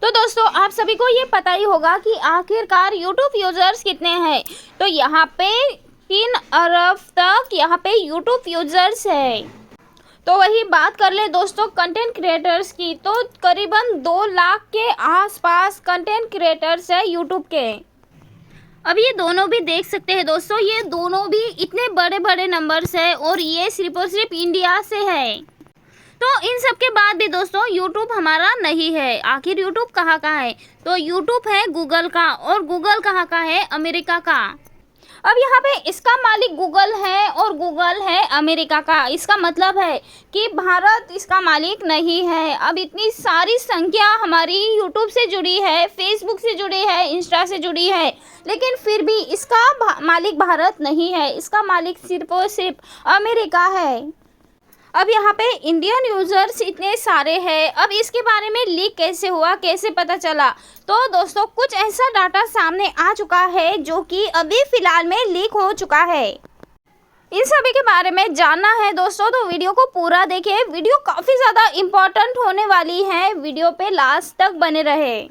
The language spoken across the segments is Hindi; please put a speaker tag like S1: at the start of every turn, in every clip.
S1: तो दोस्तों आप सभी को ये पता ही होगा कि आखिरकार यूट्यूब यूज़र्स कितने हैं। तो यहाँ पे 3 अरब तक यहाँ पे यूट्यूब यूज़र्स है। तो वही बात कर ले दोस्तों कंटेंट क्रिएटर्स की, तो करीबन 2 लाख के आसपास कंटेंट क्रिएटर्स है यूट्यूब के। अब ये दोनों भी देख सकते हैं दोस्तों, ये दोनों भी इतने बड़े बड़े नंबर्स है और ये सिर्फ और सिर्फ इंडिया से है। तो इन सब के बाद भी दोस्तों यूट्यूब हमारा नहीं है। आखिर यूट्यूब कहाँ का है? तो यूट्यूब है गूगल का, और गूगल कहाँ का है? अमेरिका का। अब यहाँ पे इसका मालिक गूगल है और गूगल है अमेरिका का। इसका मतलब है कि भारत इसका मालिक नहीं है। अब इतनी सारी संख्या हमारी यूट्यूब से जुड़ी है, फेसबुक से जुड़ी है, इंस्टा से जुड़ी है, लेकिन फिर भी इसका मालिक भारत नहीं है। इसका मालिक सिर्फ और सिर्फ अमेरिका है। अब यहाँ पे इंडियन यूज़र्स इतने सारे हैं। अब इसके बारे में लीक कैसे हुआ, कैसे पता चला? तो दोस्तों कुछ ऐसा डाटा सामने आ चुका है जो कि अभी फ़िलहाल में लीक हो चुका है। इन सभी के बारे में जानना है दोस्तों तो वीडियो को पूरा देखें। वीडियो काफ़ी ज़्यादा इम्पॉर्टेंट होने वाली है, वीडियो पे लास्ट तक बने रहे।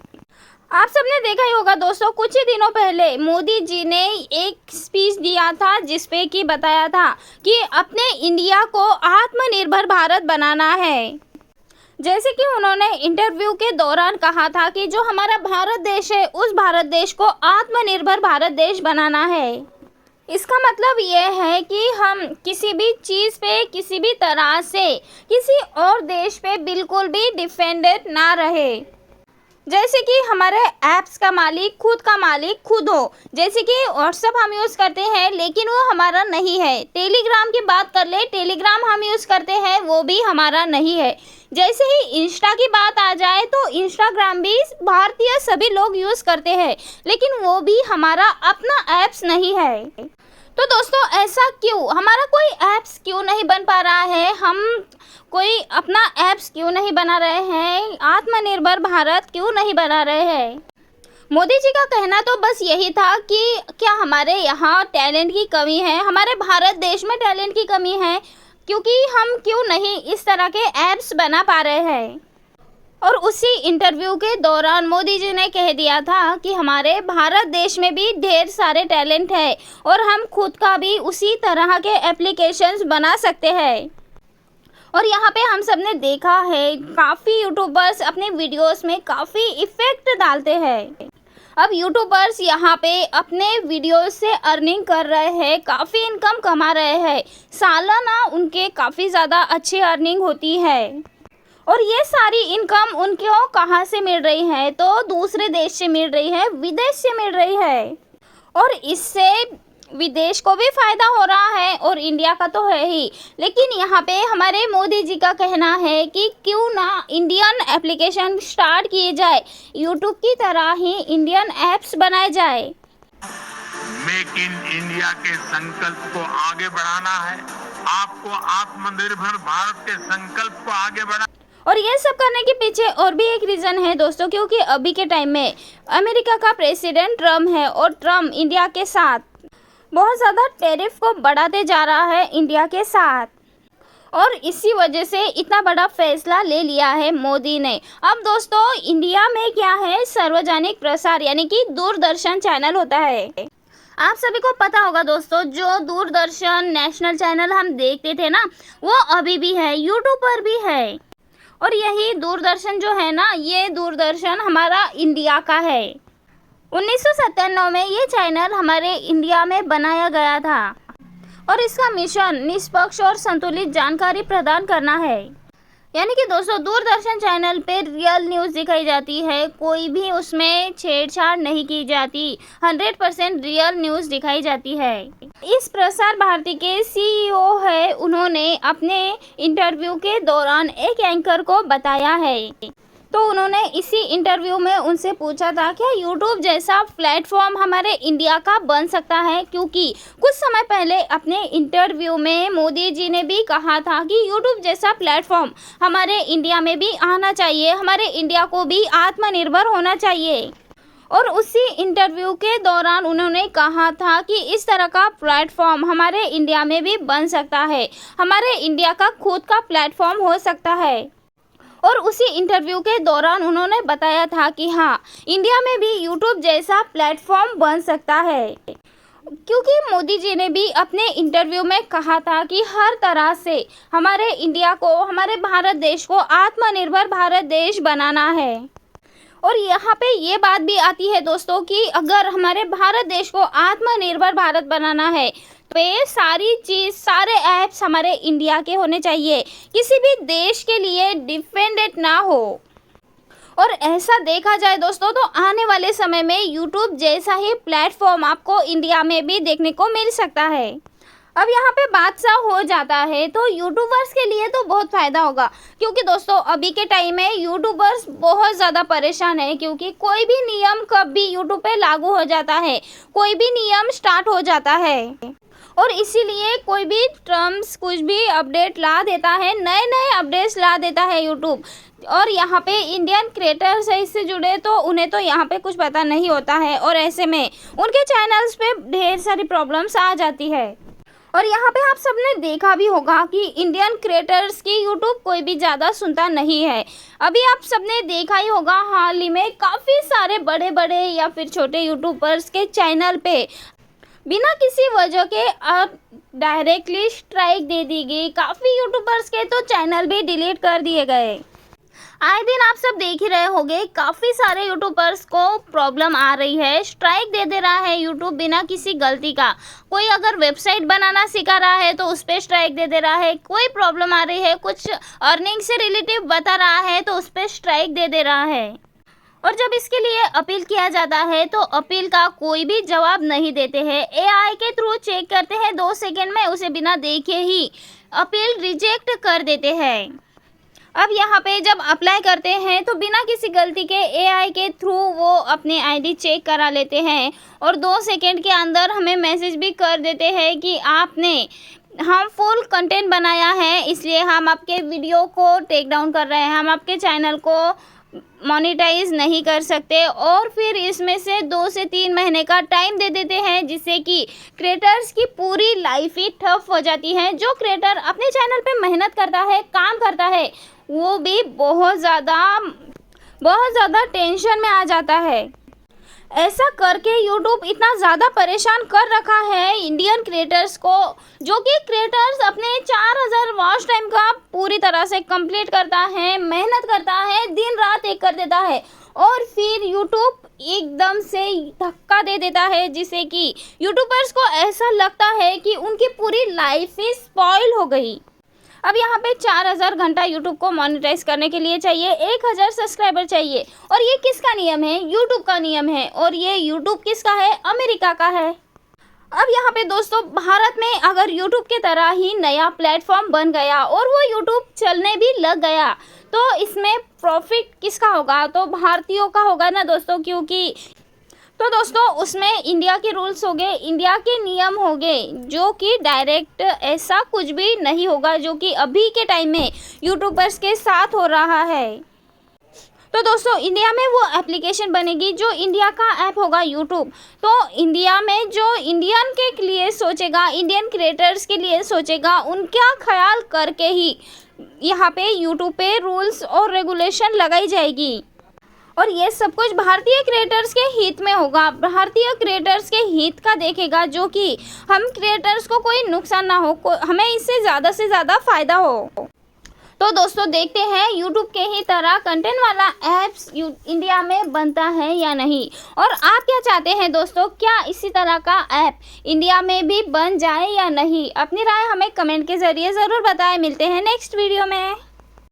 S1: आप सबने देखा ही होगा दोस्तों, कुछ ही दिनों पहले मोदी जी ने एक स्पीच दिया था जिसपे कि बताया था कि अपने इंडिया को आत्मनिर्भर भारत बनाना है। जैसे कि उन्होंने इंटरव्यू के दौरान कहा था कि जो हमारा भारत देश है उस भारत देश को आत्मनिर्भर भारत देश बनाना है। इसका मतलब ये है कि हम किसी भी चीज़ पे, किसी भी तरह से किसी और देश पे बिल्कुल भी डिपेंडेंट ना रहे। जैसे कि हमारे ऐप्स का मालिक खुद हो। जैसे कि व्हाट्सअप हम यूज़ करते हैं लेकिन वो हमारा नहीं है। टेलीग्राम की बात कर ले, टेलीग्राम हम यूज़ करते हैं, वो भी हमारा नहीं है। जैसे ही इंस्टा की बात आ जाए तो इंस्टाग्राम भी भारतीय सभी लोग यूज़ करते हैं, लेकिन वो भी हमारा अपना ऐप्स नहीं है। तो दोस्तों ऐसा क्यों? हमारा कोई ऐप्स क्यों नहीं बन पा रहा है? हम कोई अपना ऐप्स क्यों नहीं बना रहे हैं? आत्मनिर्भर भारत क्यों नहीं बना रहे हैं? मोदी जी का कहना तो बस यही था कि क्या हमारे यहाँ टैलेंट की कमी है, हमारे भारत देश में टैलेंट की कमी है, क्योंकि हम क्यों नहीं इस तरह के ऐप्स बना पा रहे हैं। और उसी इंटरव्यू के दौरान मोदी जी ने कह दिया था कि हमारे भारत देश में भी ढेर सारे टैलेंट है और हम खुद का भी उसी तरह के एप्लीकेशंस बना सकते हैं। और यहाँ पे हम सब ने देखा है काफ़ी यूट्यूबर्स अपने वीडियोस में काफ़ी इफ़ेक्ट डालते हैं। अब यूट्यूबर्स यहाँ पे अपने वीडियोस से अर्निंग कर रहे हैं, काफ़ी इनकम कमा रहे हैं। सालाना उनके काफ़ी ज़्यादा अच्छी अर्निंग होती है। और ये सारी इनकम उनको कहाँ से मिल रही है? तो दूसरे देश से मिल रही है, विदेश से मिल रही है। और इससे विदेश को भी फ़ायदा हो रहा है और इंडिया का तो है ही। लेकिन यहाँ पे हमारे मोदी जी का कहना है कि क्यों ना इंडियन एप्लीकेशन स्टार्ट किए जाए, यूट्यूब की तरह ही इंडियन ऐप्स बनाए जाए।
S2: मेक इन इंडिया के संकल्प को आगे बढ़ाना है। आपको आत्मनिर्भर भारत के संकल्प को आगे बढ़ाना।
S1: और ये सब करने के पीछे और भी एक रीज़न है दोस्तों, क्योंकि अभी के टाइम में अमेरिका का प्रेसिडेंट ट्रम्प है और ट्रम्प इंडिया के साथ बहुत ज़्यादा टैरिफ को बढ़ाते जा रहा है इंडिया के साथ। और इसी वजह से इतना बड़ा फैसला ले लिया है मोदी ने। अब दोस्तों इंडिया में क्या है, सार्वजनिक प्रसार यानी कि दूरदर्शन चैनल होता है। आप सभी को पता होगा दोस्तों, जो दूरदर्शन नेशनल चैनल हम देखते थे ना, वो अभी भी है, यूट्यूब पर भी है। और यही दूरदर्शन जो है ना, ये दूरदर्शन हमारा इंडिया का है। 1997 में ये चैनल हमारे इंडिया में बनाया गया था और इसका मिशन निष्पक्ष और संतुलित जानकारी प्रदान करना है। यानी कि दोस्तों दूरदर्शन चैनल पे रियल न्यूज़ दिखाई जाती है, कोई भी उसमें छेड़छाड़ नहीं की जाती, 100% रियल न्यूज़ दिखाई जाती है। इस प्रसार भारती के सीईओ है, उन्होंने अपने इंटरव्यू के दौरान एक एंकर को बताया है। तो उन्होंने इसी इंटरव्यू में उनसे पूछा था क्या यूट्यूब जैसा प्लेटफॉर्म हमारे इंडिया का बन सकता है, क्योंकि कुछ समय पहले अपने इंटरव्यू में मोदी जी ने भी कहा था कि यूट्यूब जैसा प्लेटफॉर्म हमारे इंडिया में भी आना चाहिए, हमारे इंडिया को भी आत्मनिर्भर होना चाहिए। और उसी इंटरव्यू के दौरान उन्होंने कहा था कि इस तरह का प्लेटफॉर्म हमारे इंडिया में भी बन सकता है, हमारे इंडिया का खुद का प्लेटफॉर्म हो सकता है। और उसी इंटरव्यू के दौरान उन्होंने बताया था कि हाँ, इंडिया में भी यूट्यूब जैसा प्लेटफॉर्म बन सकता है, क्योंकि मोदी जी ने भी अपने इंटरव्यू में कहा था कि हर तरह से हमारे इंडिया को, हमारे भारत देश को आत्मनिर्भर भारत देश बनाना है। और यहाँ पे ये बात भी आती है दोस्तों कि अगर हमारे भारत देश को आत्मनिर्भर भारत बनाना है तो ये सारी चीज़, सारे ऐप्स हमारे इंडिया के होने चाहिए, किसी भी देश के लिए डिपेंडेंट ना हो। और ऐसा देखा जाए दोस्तों तो आने वाले समय में यूट्यूब जैसा ही प्लेटफॉर्म आपको इंडिया में भी देखने को मिल सकता है। अब यहाँ पे बात सा हो जाता है तो यूट्यूबर्स के लिए तो बहुत फ़ायदा होगा, क्योंकि दोस्तों अभी के टाइम में यूट्यूबर्स बहुत ज़्यादा परेशान है, क्योंकि कोई भी नियम कभी यूट्यूब पे लागू हो जाता है, कोई भी नियम स्टार्ट हो जाता है, और इसीलिए कोई भी टर्म्स कुछ भी अपडेट ला देता है, नए नए अपडेट्स ला देता है यूट्यूब। और यहाँ पे इंडियन क्रिएटर्स है इससे जुड़े तो उन्हें तो यहाँ पे कुछ पता नहीं होता है, और ऐसे में उनके चैनल्स पे ढेर सारी प्रॉब्लम्स आ जाती है। और यहाँ पे आप सबने देखा भी होगा कि इंडियन क्रिएटर्स की यूट्यूब कोई भी ज़्यादा सुनता नहीं है। अभी आप सबने देखा ही होगा हाल ही में काफ़ी सारे बड़े बड़े या फिर छोटे यूट्यूबर्स के चैनल पे बिना किसी वजह के डायरेक्टली स्ट्राइक दे दी गई। काफ़ी यूट्यूबर्स के तो चैनल भी डिलीट कर दिए गए। आए दिन आप सब देख ही रहे होंगे, काफ़ी सारे यूट्यूबर्स को प्रॉब्लम आ रही है, स्ट्राइक दे रहा है यूट्यूब बिना किसी गलती का। कोई अगर वेबसाइट बनाना सिखा रहा है तो उस पर स्ट्राइक दे रहा है, कोई प्रॉब्लम आ रही है, कुछ अर्निंग से रिलेटिव बता रहा है तो उस पर स्ट्राइक दे रहा है। और जब इसके लिए अपील किया जाता है तो अपील का कोई भी जवाब नहीं देते हैं, AI के थ्रू चेक करते हैं, 2 सेकेंड में उसे बिना देखे ही अपील रिजेक्ट कर देते हैं। अब यहाँ पे जब अप्लाई करते हैं तो बिना किसी गलती के AI के थ्रू वो अपने ID चेक करा लेते हैं, और 2 सेकेंड के अंदर हमें मैसेज भी कर देते हैं कि आपने हार्मफुल कंटेंट बनाया है, इसलिए हम आपके वीडियो को टेक डाउन कर रहे हैं, हम आपके चैनल को मोनेटाइज नहीं कर सकते। और फिर इसमें से 2 से 3 महीने का टाइम दे देते हैं, जिससे कि क्रिएटर्स की पूरी लाइफ ही ठप हो जाती है। जो क्रिएटर अपने चैनल पे मेहनत करता है, काम करता है, वो भी बहुत ज़्यादा टेंशन में आ जाता है। ऐसा करके यूट्यूब इतना ज़्यादा परेशान कर रखा है इंडियन क्रिएटर्स को, जो कि क्रिएटर्स अपने 4000 वॉच टाइम का पूरी तरह से कंप्लीट करता है, मेहनत करता है, दिन रात एक कर देता है, और फिर यूट्यूब एकदम से धक्का दे देता है, जिससे कि यूट्यूबर्स को ऐसा लगता है कि उनकी पूरी लाइफ ही स्पॉइल हो गई। अब यहाँ पे 4000 घंटा यूट्यूब को मोनेटाइज करने के लिए चाहिए, 1000 सब्सक्राइबर चाहिए, और ये किसका नियम है? यूट्यूब का नियम है। और ये यूट्यूब किसका है? अमेरिका का है। अब यहाँ पे दोस्तों भारत में अगर यूट्यूब की तरह ही नया प्लेटफॉर्म बन गया और वो यूट्यूब चलने भी लग गया तो इसमें प्रॉफिट किसका होगा? तो भारतीयों का होगा ना दोस्तों, क्योंकि तो दोस्तों उसमें इंडिया के रूल्स हो गए, इंडिया के नियम हो गए, जो कि डायरेक्ट ऐसा कुछ भी नहीं होगा जो कि अभी के टाइम में यूट्यूबर्स के साथ हो रहा है। तो दोस्तों इंडिया में वो एप्लीकेशन बनेगी जो इंडिया का ऐप होगा यूट्यूब। तो इंडिया में जो इंडियन के लिए सोचेगा, इंडियन क्रिएटर्स के लिए सोचेगा, उनका ख्याल करके ही यहाँ पे यूट्यूब पे रूल्स और रेगुलेशन लगाई जाएगी। और ये सब कुछ भारतीय क्रिएटर्स के हित में होगा, भारतीय क्रिएटर्स के हित का देखेगा, जो कि हम क्रिएटर्स को कोई नुकसान ना हो, हमें इससे ज़्यादा से ज़्यादा फ़ायदा हो। तो दोस्तों देखते हैं यूट्यूब के ही तरह कंटेंट वाला ऐप्स इंडिया में बनता है या नहीं। और आप क्या चाहते हैं दोस्तों, क्या इसी तरह का ऐप इंडिया में भी बन जाए या नहीं? अपनी राय हमें कमेंट के ज़रिए ज़रूर बताएं। मिलते हैं नेक्स्ट वीडियो में।